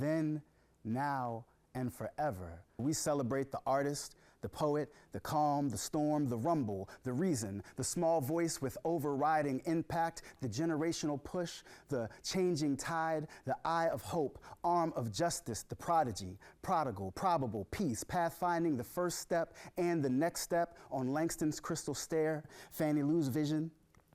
then, now, and forever. We celebrate the artist, the poet, the calm, the storm, the rumble, the reason, the small voice with overriding impact, the generational push, the changing tide, the eye of hope, arm of justice, the prodigy, prodigal, probable, peace, pathfinding, the first step and the next step on Langston's crystal stair, Fannie Lou's vision,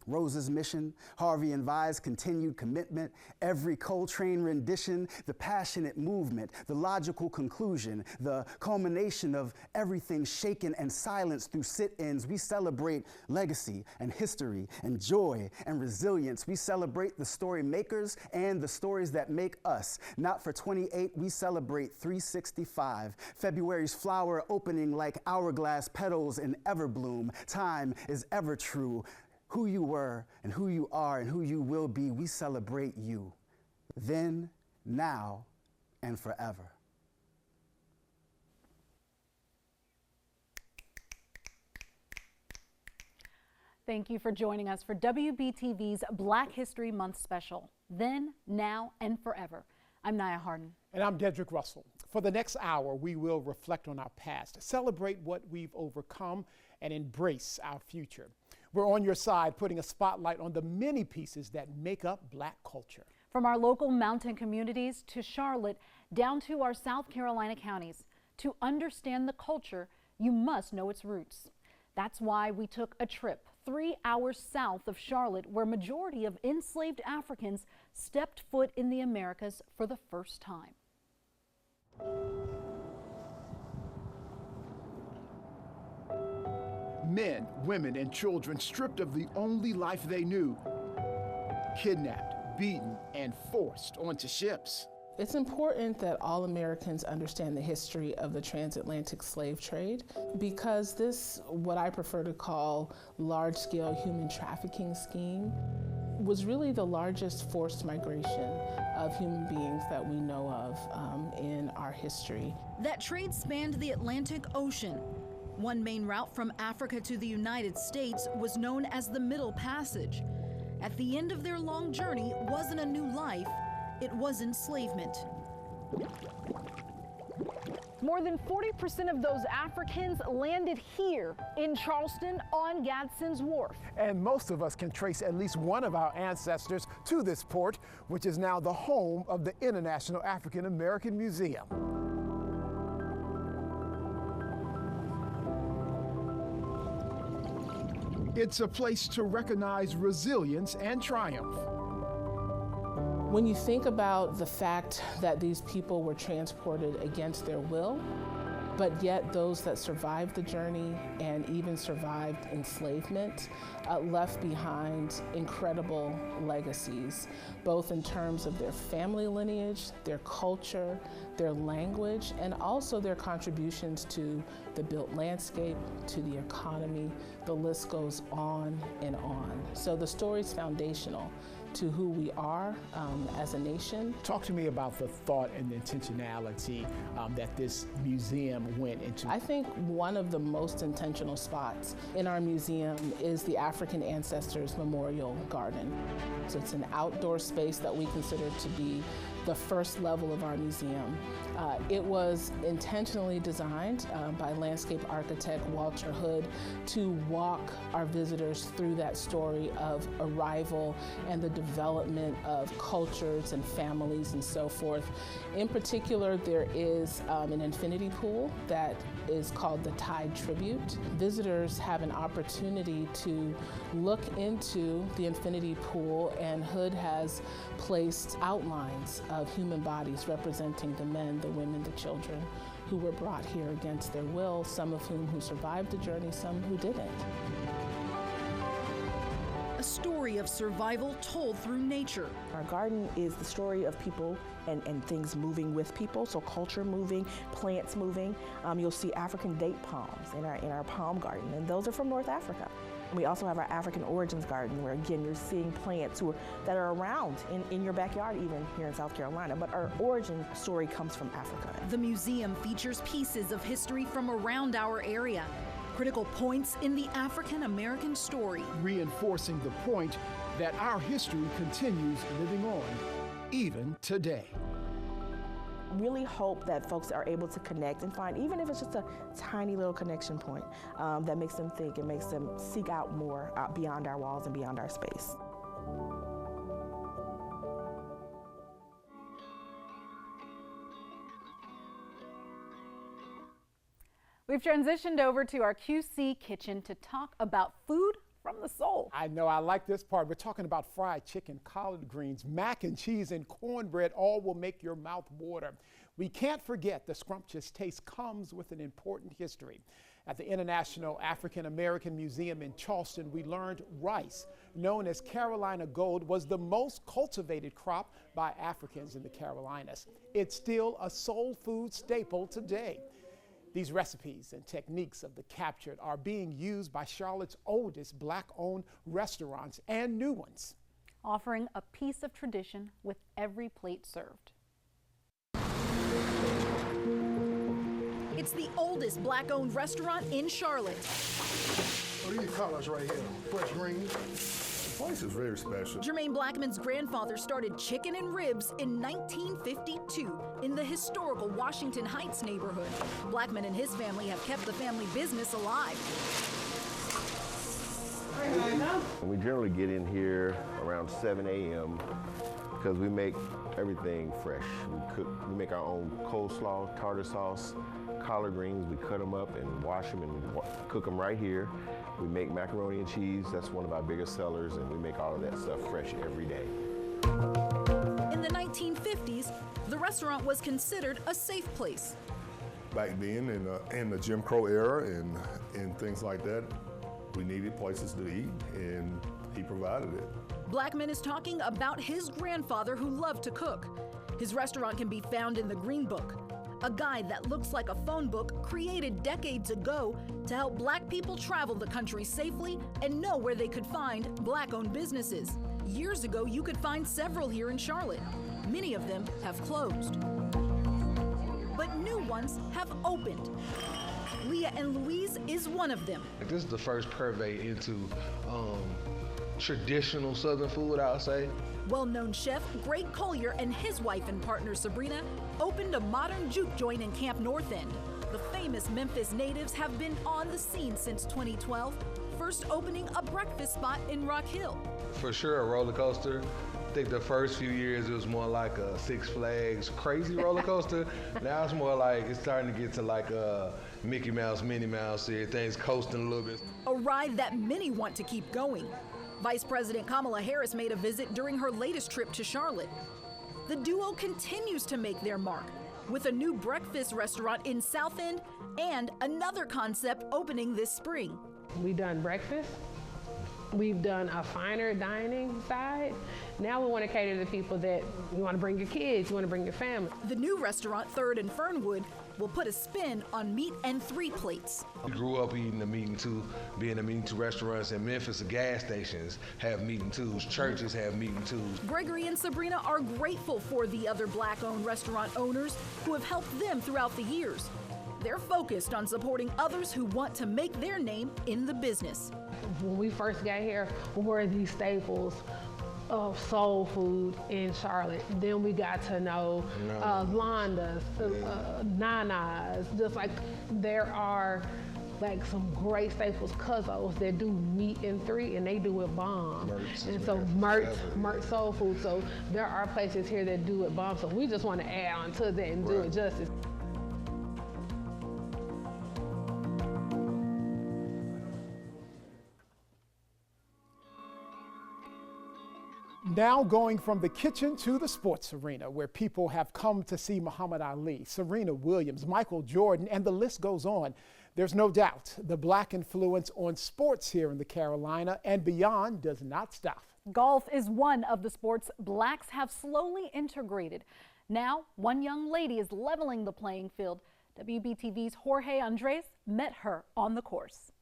Rose's mission, Harvey and Vi's continued commitment, every Coltrane rendition, the passionate movement, the logical conclusion, the culmination of everything shaken and silenced through sit-ins. We celebrate legacy and history and joy and resilience. We celebrate the story makers and the stories that make us. Not for 28, we celebrate 365. February's flower opening like hourglass petals in everbloom. Time is ever true. Who you were and who you are and who you will be, we celebrate you, then, now, and forever. Thank you for joining us for WBTV's Black History Month special, Then, Now, and Forever. I'm Nia Harden. And I'm Dedrick Russell. For the next hour, we will reflect on our past, celebrate what we've overcome, and embrace our future. We're on your side, putting a spotlight on the many pieces that make up Black culture. From our local mountain communities to Charlotte, down to our South Carolina counties. To understand the culture, you must know its roots. That's why we took a trip 3 hours south of Charlotte, where majority of enslaved Africans stepped foot in the Americas for the first time. Men, women, and children stripped of the only life they knew, kidnapped, beaten, and forced onto ships. It's important that all Americans understand the history of the transatlantic slave trade, because this, what I prefer to call large-scale human trafficking scheme, was really the largest forced migration of human beings that we know of in our history. That trade spanned the Atlantic Ocean. One main route from Africa to the United States was known as the Middle Passage. At the end of their long journey wasn't a new life, it was enslavement. More than 40% of those Africans landed here in Charleston on Gadsden's Wharf. And most of us can trace at least one of our ancestors to this port, which is now the home of the International African American Museum. It's a place to recognize resilience and triumph. When you think about the fact that these people were transported against their will, but yet those that survived the journey and even survived enslavement left behind incredible legacies, both in terms of their family lineage, their culture, their language, and also their contributions to the built landscape, to the economy. The list goes on and on. So the story's foundational to who we are as a nation. Talk to me about the thought and the intentionality that this museum went into. I think one of the most intentional spots in our museum is the African Ancestors Memorial Garden. So it's an outdoor space that we consider to be the first level of our museum. It was intentionally designed by landscape architect Walter Hood to walk our visitors through that story of arrival and the development of cultures and families and so forth. In particular, there is an infinity pool that is called the Tide Tribute. Visitors have an opportunity to look into the infinity pool, and Hood has placed outlines of human bodies representing the men, the women, the children who were brought here against their will, some of whom survived the journey, some who didn't. A story of survival told through nature. Our garden is the story of people and things moving with people, so culture moving, plants moving. You'll see African date palms in our palm garden, and those are from North Africa. And we also have our African Origins Garden, where again you're seeing plants that are around in your backyard, even here in South Carolina, but our origin story comes from Africa. The museum features pieces of history from around our area, critical points in the African American story, Reinforcing the point that our history continues living on, even today. really hope that folks are able to connect and find, even if it's just a tiny little connection point, that makes them think and makes them seek out more beyond our walls and beyond our space. We've transitioned over to our QC kitchen to talk about food from the soul. I know, I like this part. We're talking about fried chicken, collard greens, mac and cheese, and cornbread. All will make your mouth water. We can't forget the scrumptious taste comes with an important history. At the International African American Museum in Charleston, we learned rice, known as Carolina Gold, was the most cultivated crop by Africans in the Carolinas. It's still a soul food staple today. These recipes and techniques of the captured are being used by Charlotte's oldest Black-owned restaurants and new ones, offering a piece of tradition with every plate served. It's the oldest Black-owned restaurant in Charlotte. What are these colors right here? Fresh greens. The place is very special. Jermaine Blackman's grandfather started chicken and ribs in 1952 in the historical Washington Heights neighborhood. Blackman and his family have kept the family business alive. We generally get in here around 7 a.m. because we make everything fresh. We make our own coleslaw, tartar sauce, collard greens. We cut them up and wash them and cook them right here. We make macaroni and cheese. That's one of our biggest sellers, and we make all of that stuff fresh every day. In the 1950s, the restaurant was considered a safe place. Back then, in the Jim Crow era and things like that, we needed places to eat, and he provided it. Blackman is talking about his grandfather who loved to cook. His restaurant can be found in the Green Book, a guide that looks like a phone book created decades ago to help Black people travel the country safely and know where they could find Black-owned businesses. Years ago, you could find several here in Charlotte. Many of them have closed, but new ones have opened. Leah and Louise is one of them. This is the first purvey into traditional Southern food, I would say. Well-known chef Greg Collier and his wife and partner Sabrina opened a modern juke joint in Camp North End. The famous Memphis natives have been on the scene since 2012, first opening a breakfast spot in Rock Hill. For sure, a roller coaster. I think the first few years it was more like a Six Flags crazy roller coaster. Now it's more like it's starting to get to like a Mickey Mouse, Minnie Mouse here, things coasting a little bit. A ride that many want to keep going. Vice President Kamala Harris made a visit during her latest trip to Charlotte. The duo continues to make their mark with a new breakfast restaurant in South End and another concept opening this spring. We've done breakfast. We've done a finer dining side. Now we want to cater to people that you want to bring your kids, you want to bring your family. The new restaurant, Third and Fernwood, will put a spin on meat and 3 plates. We grew up eating the meat and two, being the meat and two restaurants in Memphis. The gas stations have meat and twos, churches have meat and twos. Gregory and Sabrina are grateful for the other Black-owned restaurant owners who have helped them throughout the years. They're focused on supporting others who want to make their name in the business. When we first got here, we were these staples of soul food in Charlotte. Then we got to know Londa's, Nana's, just like there are like some great staples, Cuzzo's, that do meat in 3 and they do it bomb. And so Mert soul food. So there are places here that do it bomb. So we just want to add on to that and do it justice. Now going from the kitchen to the sports arena, where people have come to see Muhammad Ali, Serena Williams, Michael Jordan, and the list goes on. There's no doubt the Black influence on sports here in the Carolina and beyond does not stop. Golf is one of the sports Blacks have slowly integrated. Now, one young lady is leveling the playing field. WBTV's Jorge Andres met her on the course.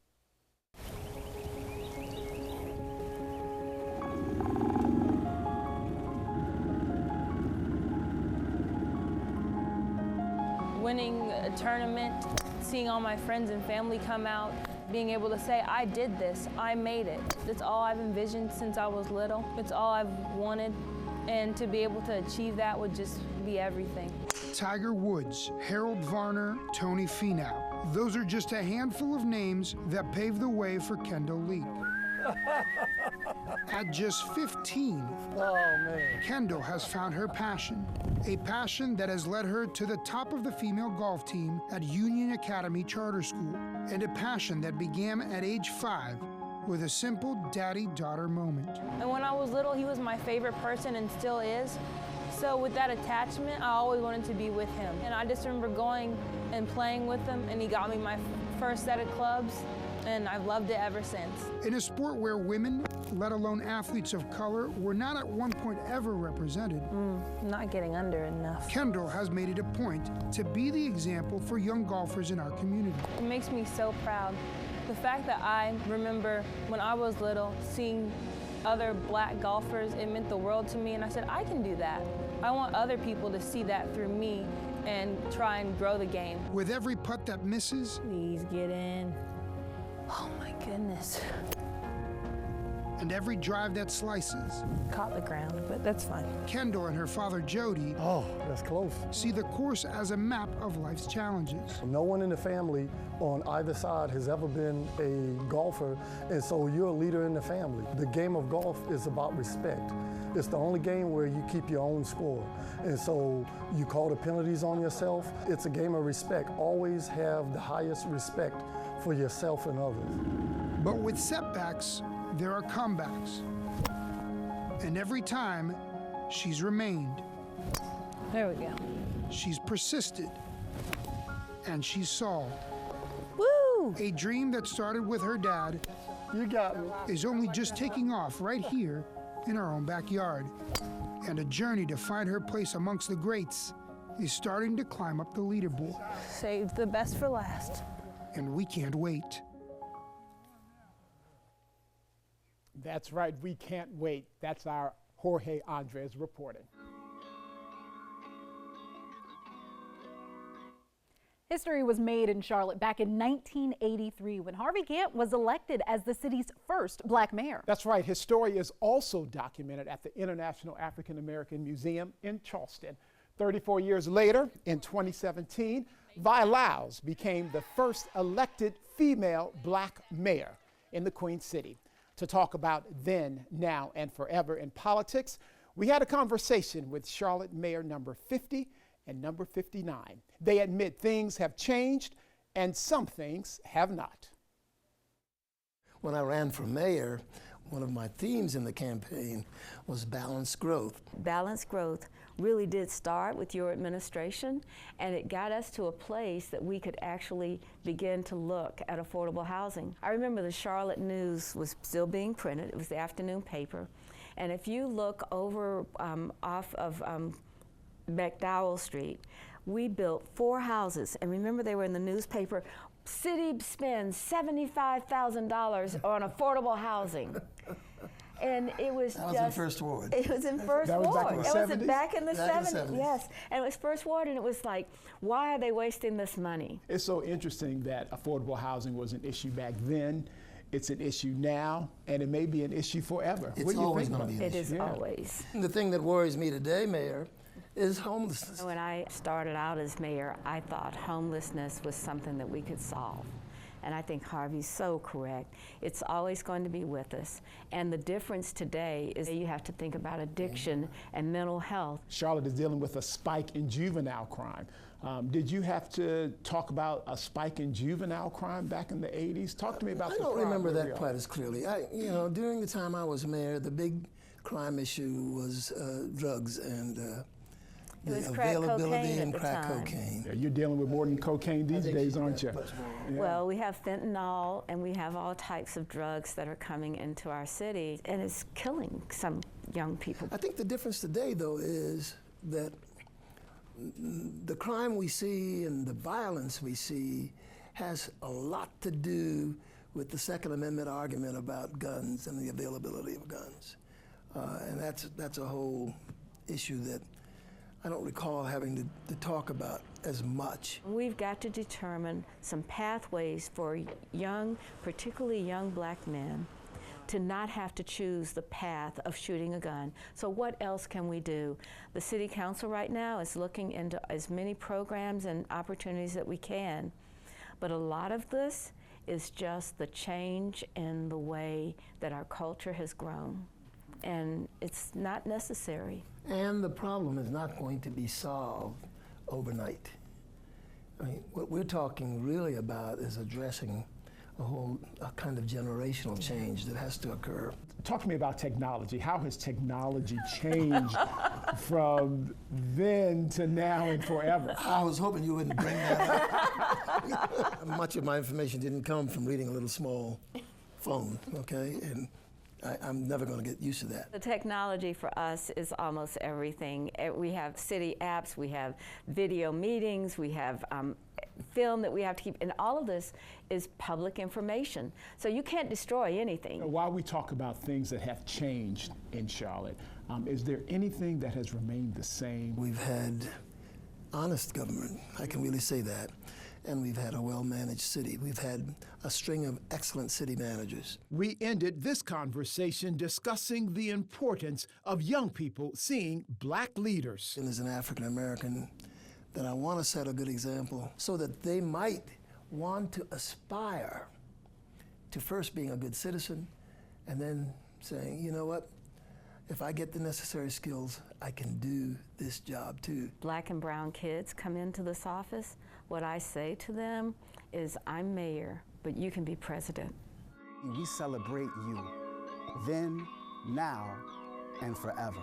Winning a tournament, seeing all my friends and family come out, being able to say, I did this, I made it. That's all I've envisioned since I was little. It's all I've wanted and to be able to achieve that would just be everything. Tiger Woods, Harold Varner, Tony Finau. Those are just a handful of names that paved the way for Kendall Lee. At just 15, Kendall has found her passion, a passion that has led her to the top of the female golf team at Union Academy Charter School, and a passion that began at age 5 with a simple daddy-daughter moment. And when I was little, he was my favorite person and still is. So with that attachment, I always wanted to be with him. And I just remember going and playing with him, and he got me my first set of clubs, and I've loved it ever since. In a sport where women, let alone athletes of color, were not at one point ever represented, Not getting under enough. Kendall has made it a point to be the example for young golfers in our community. It makes me so proud. The fact that I remember when I was little seeing other black golfers, it meant the world to me, and I said, I can do that. I want other people to see that through me and try and grow the game. With every putt that misses, Please get in. Oh my goodness. and every drive that slices, Caught the ground, but that's fine. Kendall and her father Jody That's close. see the course as a map of life's challenges. No one in the family on either side has ever been a golfer, and so you're a leader in the family. The game of golf is about respect. It's the only game where you keep your own score. And so you call the penalties on yourself. It's a game of respect. Always have the highest respect for yourself and others. But with setbacks, there are comebacks. And every time, she's remained. There we go. She's persisted. And she's solved. Woo! A dream that started with her dad You got me. is only just taking off right here in our own backyard. And a journey to find her place amongst the greats is starting to climb up the leaderboard. Save the best for last. And we can't wait. That's right, we can't wait. That's our Jorge Andres reporting. History was made in Charlotte back in 1983 when Harvey Gantt was elected as the city's first black mayor. That's right, his story is also documented at the International African American Museum in Charleston. 34 years later, in 2017, Vi Lyles became the first elected female black mayor in the Queen City. To talk about then, now, and forever in politics, we had a conversation with Charlotte Mayor number 50 and number 59. They admit things have changed and some things have not. When I ran for mayor, one of my themes in the campaign was balanced growth. Balanced growth really did start with your administration, and it got us to a place that we could actually begin to look at affordable housing. I remember the Charlotte News was still being printed. It was the afternoon paper. And if you look over off of McDowell Street, we built 4 houses. And remember, they were in the newspaper. City spends $75,000 on affordable housing. And it was That was in First Ward. It was in First That was Ward. back in the It was 70s? back in the Back in the 70s, 70s. yes. And it was First Ward, and it was like, why are they wasting this money? It's so interesting that affordable housing was an issue back then. It's an issue now, and it may be an issue forever. It's What do you always think gonna about be an it? It is Yeah. always. The thing that worries me today, Mayor, is homelessness. When I started out as mayor, I thought homelessness was something that we could solve. And I think Harvey's so correct. It's always going to be with us. And the difference today is that you have to think about addiction and mental health. Charlotte is dealing with a spike in juvenile crime. Did you have to talk about a spike in juvenile crime back in the 80s? Talk to me about I the don't crime remember where that we are. quite as clearly. During the time I was mayor, the big crime issue was drugs and It was the crack availability cocaine at and the crack time. cocaine. Yeah, you're dealing with more than cocaine these days, aren't you? Yeah. Well, we have fentanyl and we have all types of drugs that are coming into our city, and it's killing some young people. I think the difference today, though, is that the crime we see and the violence we see has a lot to do with the Second Amendment argument about guns and the availability of guns. And that's a whole issue that I don't recall having to talk about as much. We've got to determine some pathways for young, particularly young black men, to not have to choose the path of shooting a gun. So what else can we do? The City Council right now is looking into as many programs and opportunities that we can. But a lot of this is just the change in the way that our culture has grown. And it's not necessary. And the problem is not going to be solved overnight. I mean, what we're talking really about is addressing a kind of generational change that has to occur. Talk to me about technology. How has technology changed from then to now and forever? I was hoping you wouldn't bring that up. Much of my information didn't come from reading a little small phone, okay? And I'm never going to get used to that. The technology for us is almost everything. We have city apps, we have video meetings, we have film that we have to keep, and all of this is public information. So you can't destroy anything. While we talk about things that have changed in Charlotte, is there anything that has remained the same? We've had honest government, I can really say that. And we've had a well-managed city. We've had a string of excellent city managers. We ended this conversation discussing the importance of young people seeing black leaders. And as an African American, that I want to set a good example so that they might want to aspire to first being a good citizen and then saying, you know what, if I get the necessary skills, I can do this job too. Black and brown kids come into this office. What I say to them is, I'm mayor, but you can be president. We celebrate you, then, now, and forever.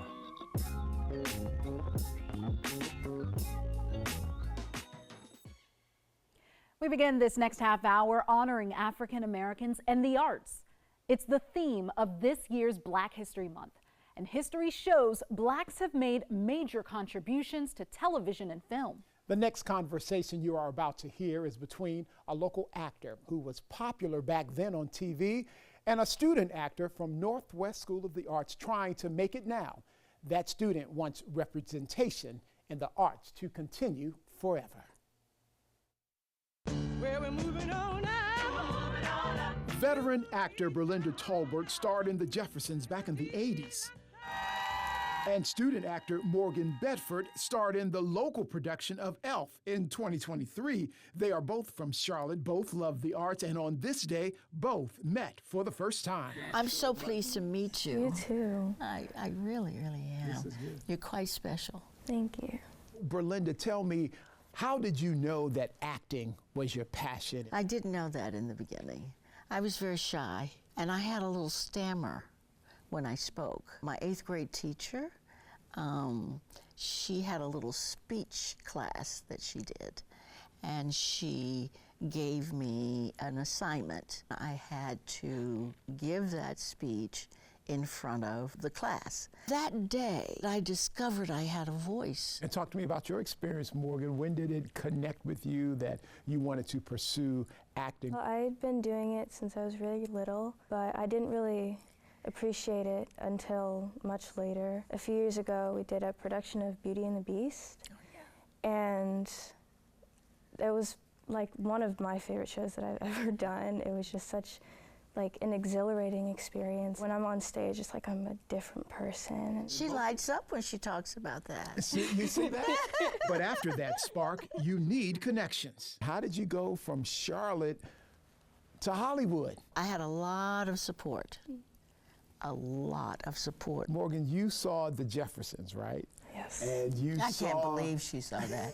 We begin this next half hour honoring African Americans and the arts. It's the theme of this year's Black History Month. And history shows blacks have made major contributions to television and film. The next conversation you are about to hear is between a local actor who was popular back then on TV and a student actor from Northwest School of the Arts trying to make it now. That student wants representation in the arts to continue forever. Well, we're moving on now. Veteran actor Berlinda Tolbert starred in The Jeffersons back in the 80s. And student actor Morgan Bedford starred in the local production of Elf in 2023. They are both from Charlotte, both love the arts, and on this day, both met for the first time. I'm so pleased to meet you. You too. I really, really am. You're quite special. Thank you. Berlinda, tell me, how did you know that acting was your passion? I didn't know that in the beginning. I was very shy, and I had a little stammer when I spoke. My 8th grade teacher, she had a little speech class that she did, and she gave me an assignment. I had to give that speech in front of the class. That day, I discovered I had a voice. And talk to me about your experience, Morgan. When did it connect with you that you wanted to pursue acting? Well, I'd been doing it since I was really little, but I didn't really appreciate it until much later. A few years ago, we did a production of Beauty and the Beast, and it was like one of my favorite shows that I've ever done. It was just such like an exhilarating experience. When I'm on stage, it's like I'm a different person. She lights up when she talks about that. You see that? But after that spark, you need connections. How did you go from Charlotte to Hollywood? I had a lot of support. A lot of support. Morgan, you saw The Jeffersons, right? Yes. And you I can't believe she saw that.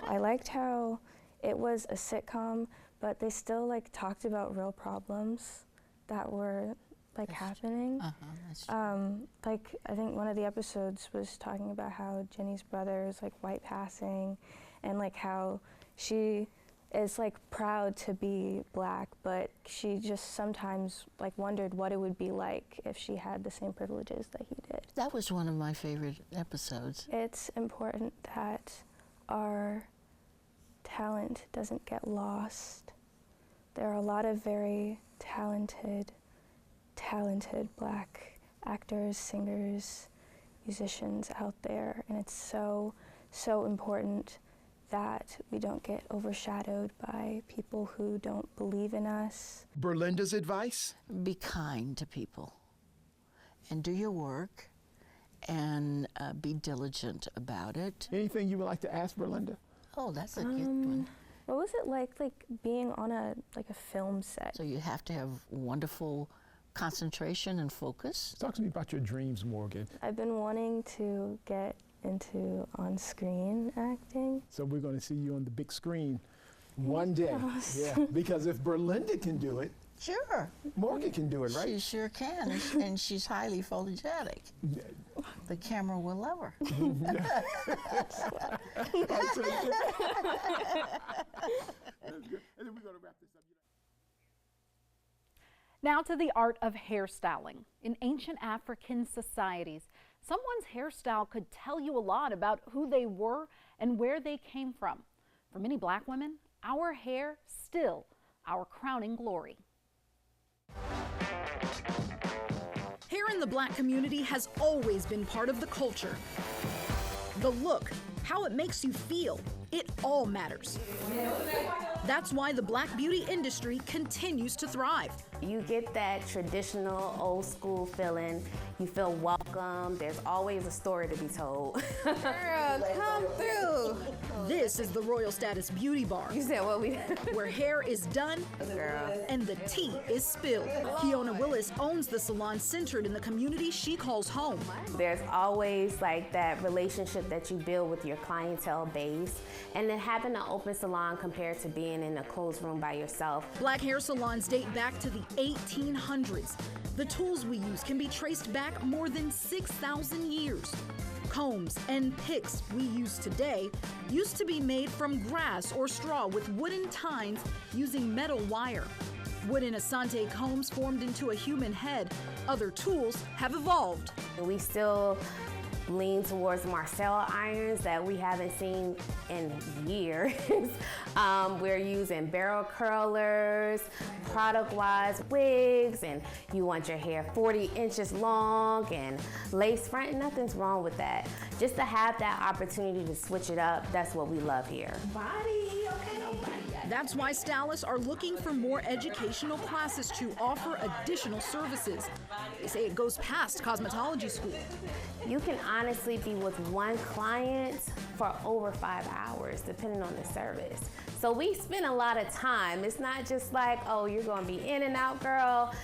I liked how it was a sitcom, but they still like talked about real problems that were like happening. That's true. Like I think one of the episodes was talking about how Jenny's brother is like white passing, and like how she is like proud to be black, but she just sometimes like wondered what it would be like if she had the same privileges that he did. That was one of my favorite episodes. It's important that our talent doesn't get lost. There are a lot of very talented black actors, singers, musicians out there, and it's so important that we don't get overshadowed by people who don't believe in us. Berlinda's advice? Be kind to people and do your work and be diligent about it. Anything you would like to ask Berlinda? Oh, that's a good one. What was it like being on a film set? So you have to have wonderful concentration and focus. Talk to me about your dreams, Morgan. I've been wanting to get into on-screen acting. So we're going to see you on the big screen one day. Yes. Yeah, because if Berlinda can do it, sure, Morgan can do it, right? She sure can, and she's highly photogenic. The camera will love her. Now to the art of hairstyling. In ancient African societies, someone's hairstyle could tell you a lot about who they were and where they came from. For many Black women, our hair still our crowning glory. Hair in the Black community has always been part of the culture. The look, how it makes you feel, it all matters. That's why the Black beauty industry continues to thrive. You get that traditional old school feeling. You feel welcome. There's always a story to be told. Girl, come through. This is the Royal Status Beauty Bar. You said what we where hair is done and the tea is spilled. Kiona Willis owns the salon centered in the community she calls home. There's always like that relationship that you build with your clientele base, and then having an open salon compared to being in a closed room by yourself. Black hair salons date back to the 1800s. The tools we use can be traced back more than 6,000 years. Combs and picks we use today used to be made from grass or straw with wooden tines using metal wire. Wooden Asante combs formed into a human head. Other tools have evolved. We still lean towards Marcel irons that we haven't seen in years. We're using barrel curlers, product-wise wigs, and you want your hair 40 inches long and lace front, nothing's wrong with that. Just to have that opportunity to switch it up, that's what we love here. Body, okay. That's why stylists are looking for more educational classes to offer additional services. They say it goes past cosmetology school. You can honestly be with one client for over 5 hours, depending on the service. So we spend a lot of time. It's not just like, oh, you're gonna be in and out, girl.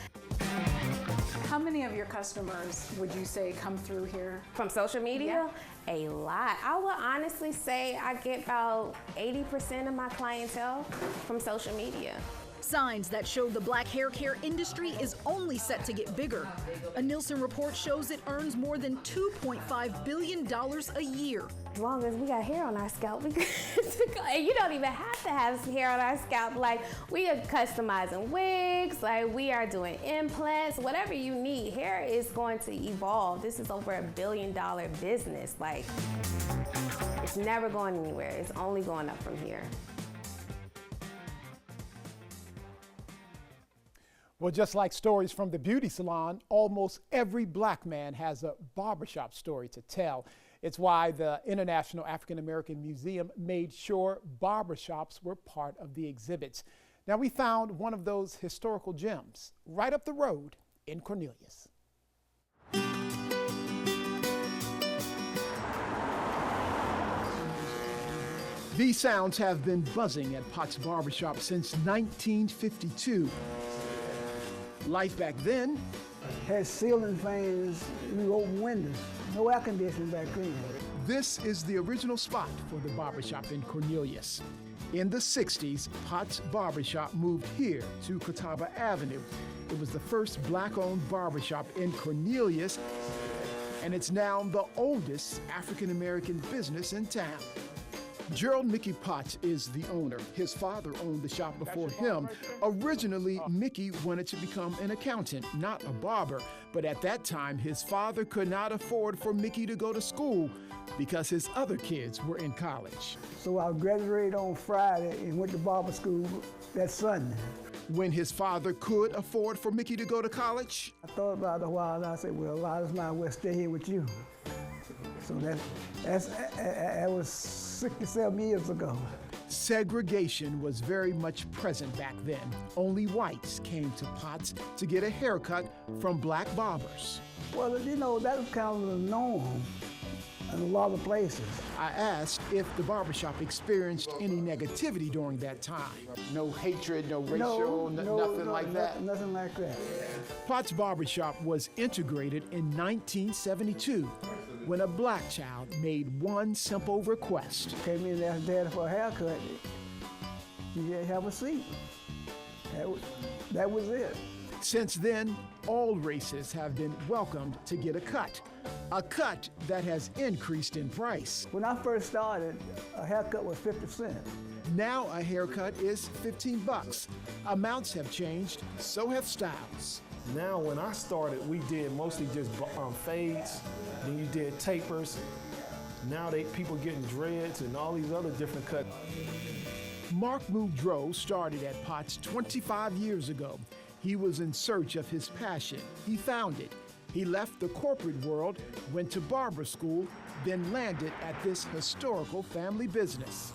How many of your customers would you say come through here? From social media? Yeah. A lot. I would honestly say I get about 80% of my clientele from social media. Signs that show the Black hair care industry is only set to get bigger. A Nielsen report shows it earns more than $2.5 billion a year. As long as we got hair on our scalp, we good to go. And you don't even have to have hair on our scalp. Like, we are customizing wigs, like we are doing implants, whatever you need. Hair is going to evolve. This is over $1 billion business. Like, it's never going anywhere. It's only going up from here. Well, just like stories from the beauty salon, almost every Black man has a barbershop story to tell. It's why the International African American Museum made sure barbershops were part of the exhibits. Now, we found one of those historical gems right up the road in Cornelius. These sounds have been buzzing at Potts Barbershop since 1952. Life back then had ceiling fans, you open windows, no air conditioning back then. This is the original spot for the barbershop in Cornelius. In the 60s, Potts Barbershop moved here to Catawba Avenue. It was the first Black-owned barbershop in Cornelius, and it's now the oldest African-American business in town. Gerald Mickey Potts is the owner. His father owned the shop before him. Originally, Mickey wanted to become an accountant, not a barber. But at that time, his father could not afford for Mickey to go to school because his other kids were in college. So I graduated on Friday and went to barber school that Sunday. When his father could afford for Mickey to go to college, I thought about it a while and I said, well, I just might as well stay here with you. So that was 67 years ago. Segregation was very much present back then. Only whites came to Potts to get a haircut from black barbers. Well, you know, that was kind of the norm in a lot of places. I asked if the barbershop experienced any negativity during that time. No hatred, no racial, nothing like that? Nothing like that. Potts Barbershop was integrated in 1972 when a black child made one simple request. Came in and asked Daddy for a haircut. You didn't have a seat. That was it. Since then, all races have been welcomed to get a cut that has increased in price. When I first started, a haircut was 50 cents. Now a haircut is $15. Amounts have changed, so have styles. Now, when I started, we did mostly just fades, then you did tapers. Now people getting dreads and all these other different cuts. Mark Moudreau started at Potts 25 years ago. He was in search of his passion. He found it. He left the corporate world, went to barber school, then landed at this historical family business.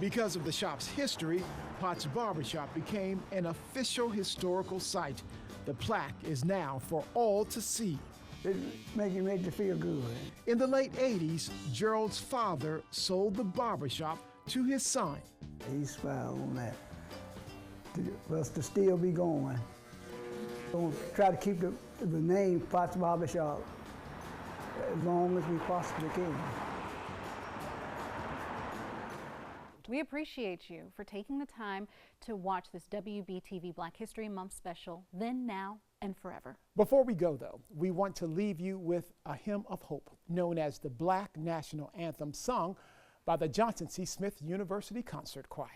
Because of the shop's history, Potts Barbershop became an official historical site. The plaque is now for all to see. It made you feel good. In the late 80s, Gerald's father sold the barbershop to his son. He smiled on that, for us to still be going. We'll try to keep the name Potts Barbershop as long as we possibly can. We appreciate you for taking the time to watch this WBTV Black History Month special, Then, Now, and Forever. Before we go, though, we want to leave you with a hymn of hope known as the Black National Anthem, sung by the Johnson C. Smith University Concert Choir.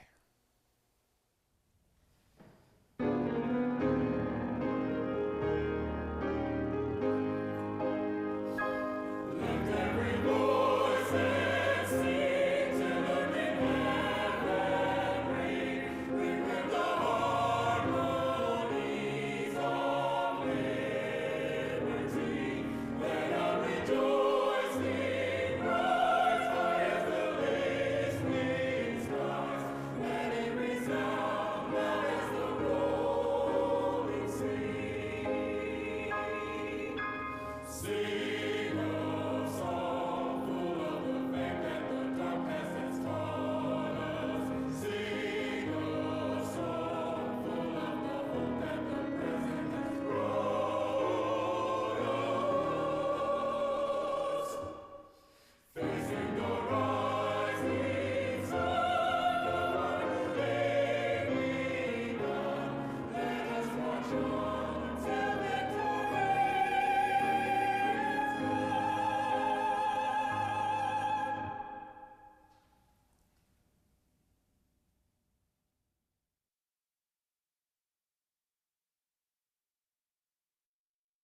Watch